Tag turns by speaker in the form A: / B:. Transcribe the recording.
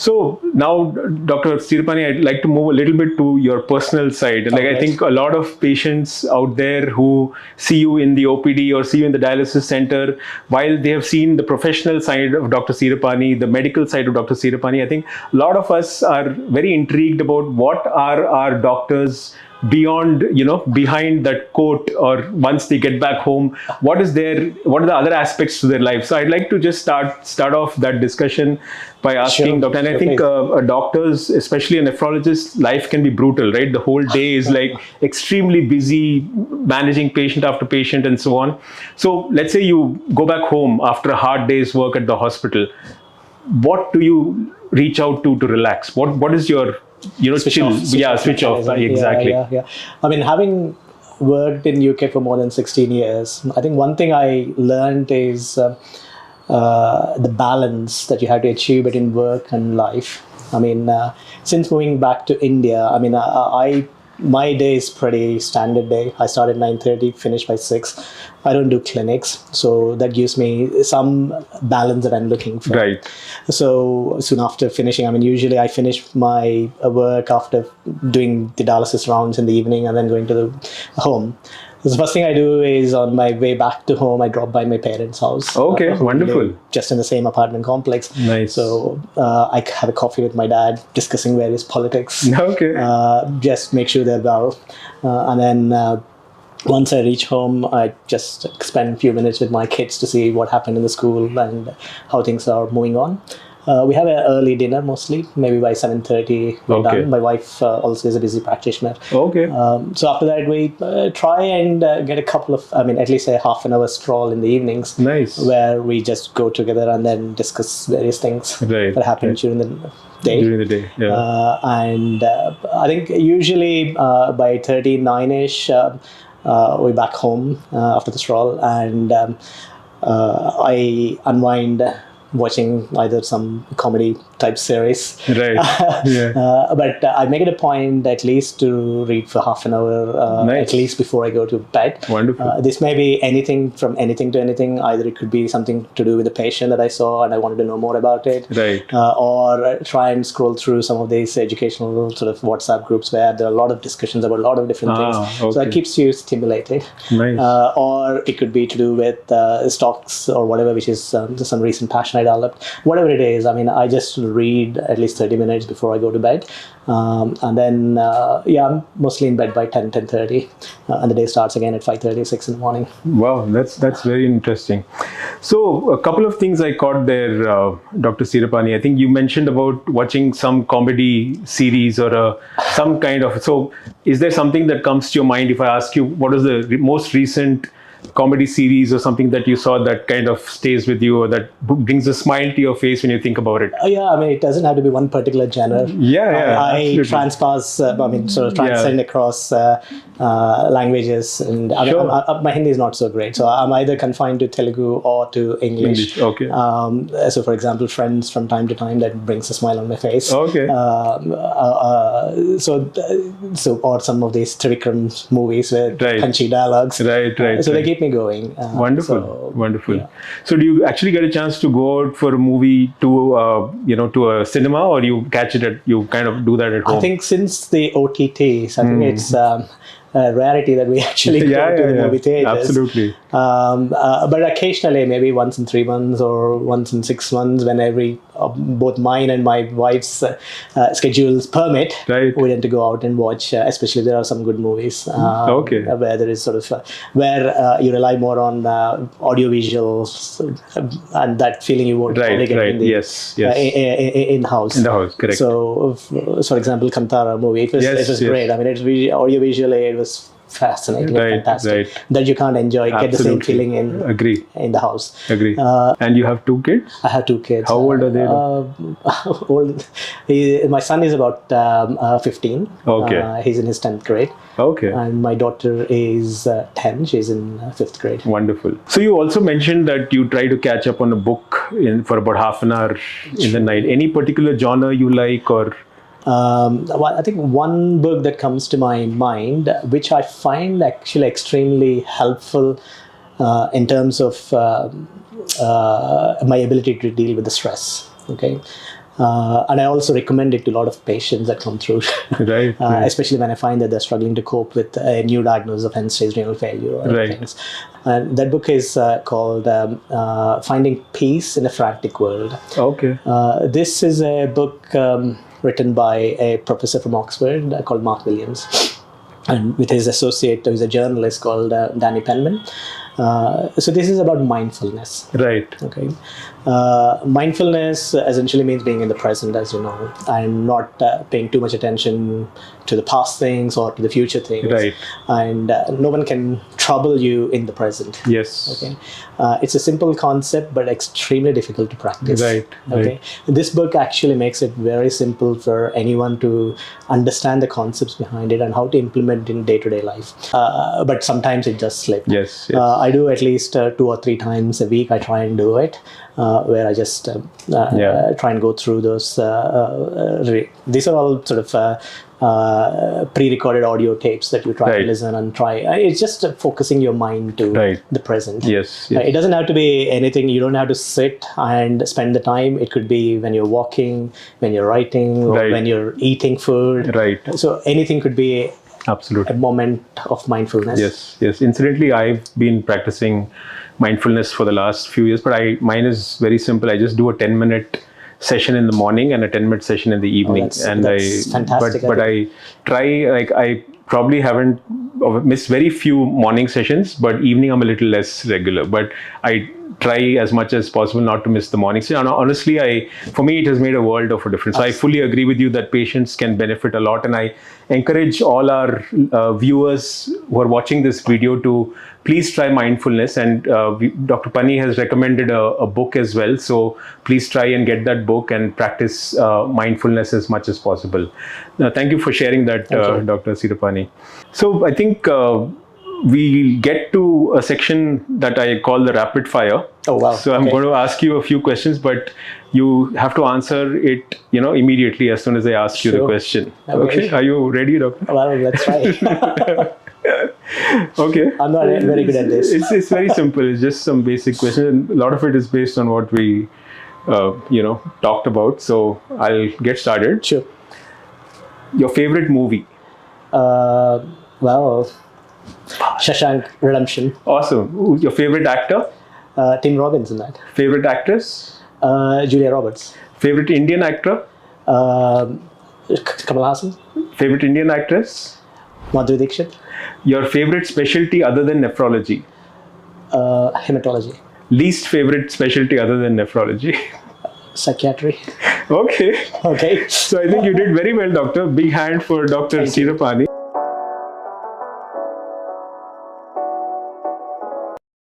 A: So now, Dr. Seera Pani, I'd like to move a little bit to your personal side. Like, I think a lot of patients out there who see you in the OPD or see you in the dialysis center, while they have seen the professional side of Dr. Seera Pani, the medical side of Dr. Seera Pani, I think a lot of us are very intrigued about what are our doctors beyond, behind that coat, or once they get back home, what are the other aspects to their life? So I'd like to just start off that discussion by asking Doctor, and I think a doctor's, especially a nephrologist's, life can be brutal, right? The whole day is like extremely busy managing patient after patient and so on. So let's say you go back home after a hard day's work at the hospital. What do you reach out to relax? What is your switch off. Exactly.
B: Yeah. I mean, having worked in UK for more than 16 years, I think one thing I learned is the balance that you have to achieve between work and life. I mean, since moving back to India, I mean, my day is pretty standard day. I start at 9:30, finish by 6. I don't do clinics, so that gives me some balance that I'm looking for.
A: Right.
B: So soon after finishing, I mean, usually I finish my work after doing the dialysis rounds in the evening and then going to the home. So the first thing I do is on my way back to home, I drop by my parents' house.
A: Okay, wonderful.
B: Just in the same apartment complex.
A: Nice.
B: So I have a coffee with my dad, discussing various politics.
A: Okay.
B: Just make sure they're well. And then once I reach home, I just spend a few minutes with my kids to see what happened in the school and how things are moving on. We have an early dinner mostly, maybe by 7:30 we're done. My wife also is a busy practitioner.
A: Okay.
B: So after that, we try and get a couple of, at least a half an hour stroll in the evenings.
A: Nice.
B: Where we just go together and then discuss various things that happen during the day.
A: During the day, yeah.
B: And I think usually by 39-ish, we're back home after the stroll, and I unwind watching either some comedy type series.
A: Right. Yeah.
B: But I make it a point at least to read for half an hour, at least before I go to bed.
A: Wonderful.
B: This may be anything from anything to anything. Either it could be something to do with the patient that I saw and I wanted to know more about it.
A: Right.
B: Or try and scroll through some of these educational sort of WhatsApp groups where there are a lot of discussions about a lot of different things.
A: Okay.
B: So that keeps you stimulated.
A: Nice.
B: Or it could be to do with stocks or whatever, which is some recent passion I developed. Whatever it is, I mean, I just read at least 30 minutes before I go to bed. And then, I'm mostly in bed by 10:30. And the day starts again at 5:30, 6 in the morning.
A: Wow, that's very interesting. So a couple of things I caught there, Dr. Seera Pani. I think you mentioned about watching some comedy series or some kind of... So is there something that comes to your mind if I ask you what is the most recent comedy series or something that you saw that kind of stays with you or that brings a smile to your face when you think about it?
B: I mean, it doesn't have to be one particular genre. I transcend across languages, and my Hindi is not so great, so I'm either confined to Telugu or to English.
A: Okay.
B: So for example, Friends from time to time, that brings a smile on my face.
A: Okay.
B: So or some of these Trivikram movies with punchy dialogues.
A: Right.
B: So they keep me going.
A: Wonderful. Yeah. So do you actually get a chance to go out for a movie to a cinema, or you you kind of do that at home?
B: I think since the OTTs, I think it's a rarity that we actually go to the movie theaters.
A: Absolutely.
B: But occasionally, maybe once in 3 months or once in 6 months, when both mine and my wife's schedules permit, we tend to go out and watch, especially if there are some good movies where there is sort of where you rely more on audio visuals and that feeling you won't probably get in the in house.
A: In the house, correct.
B: So, for example, Kantara movie, it was great. I mean, audio visually, it was fascinating, fantastic. That you can't enjoy, get the same feeling in the house.
A: Agree. And you have 2 kids?
B: I have 2 kids.
A: How old are they?
B: My son is about 15.
A: Okay.
B: He's in his 10th grade.
A: Okay.
B: And my daughter is 10. She's in 5th grade.
A: Wonderful. So you also mentioned that you try to catch up on a book for about half an hour in the night. Any particular genre you like, or...
B: I think one book that comes to my mind, which I find actually extremely helpful in terms of my ability to deal with the stress. Okay, And I also recommend it to a lot of patients that come through,
A: Right.
B: especially when I find that they're struggling to cope with a new diagnosis of end-stage renal failure or
A: Right.
B: things. And that book is called Finding Peace in a Frantic World.
A: Okay.
B: This is a book written by a professor from Oxford called Mark Williams, and with his associate, who's a journalist called Danny Penman. So this is about mindfulness.
A: Right.
B: Okay. Mindfulness essentially means being in the present, as you know, and not paying too much attention to the past things or to the future things.
A: Right.
B: And no one can trouble you in the present.
A: Yes.
B: Okay. It's a simple concept, but extremely difficult to practice.
A: Right.
B: Okay.
A: Right.
B: This book actually makes it very simple for anyone to understand the concepts behind it and how to implement in day-to-day life. But sometimes it just slips.
A: Yes. Yes.
B: I do at least 2 or 3 times a week. I try and do it, where I just try and go through those. These are all sort of pre-recorded audio tapes that you try
A: Right.
B: to listen and try. It's just focusing your mind to
A: Right.
B: the present.
A: Yes. Yes.
B: It doesn't have to be anything. You don't have to sit and spend the time. It could be when you're walking, when you're writing, or
A: Right.
B: when you're eating food.
A: Right.
B: So anything could be a
A: Absolutely.
B: moment of mindfulness.
A: Yes. Yes. Incidentally, I've been practicing mindfulness for the last few years, but mine is very simple. I just do a 10-minute session in the morning and a 10-minute session in the evening.
B: That's fantastic.
A: But I try, like, I probably haven't missed very few morning sessions, but evening I'm a little less regular. But I try as much as possible not to miss the morning session. And honestly, for me, it has made a world of a difference. So I fully agree with you that patients can benefit a lot. And I encourage all our viewers who are watching this video to please try mindfulness. And Dr. Pani has recommended a book as well. So please try and get that book and practice mindfulness as much as possible. Thank you for sharing that, Dr. Seera Pani. So I think we get to a section that I call the rapid fire.
B: Oh, wow.
A: So I'm going to ask you a few questions, but you have to answer it, immediately as soon as I ask you the question. Okay. Are you ready, Doctor?
B: Well, let's try.
A: Okay.
B: I'm not very good at this.
A: It's very simple. It's just some basic questions. A lot of it is based on what we, talked about. So I'll get started.
B: Sure.
A: Your favorite movie?
B: Well, Shawshank Redemption.
A: Awesome. Who's your favorite actor?
B: Tim Robbins in that.
A: Favorite actress?
B: Julia Roberts.
A: Favorite Indian actor?
B: Kamal Hassan.
A: Favorite Indian actress?
B: Madhuri Dixit.
A: Your favorite specialty other than nephrology?
B: Hematology.
A: Least favorite specialty other than nephrology?
B: Psychiatry.
A: Okay.
B: Okay.
A: So I think you did very well, Doctor. Big hand for Dr. Seera Pani.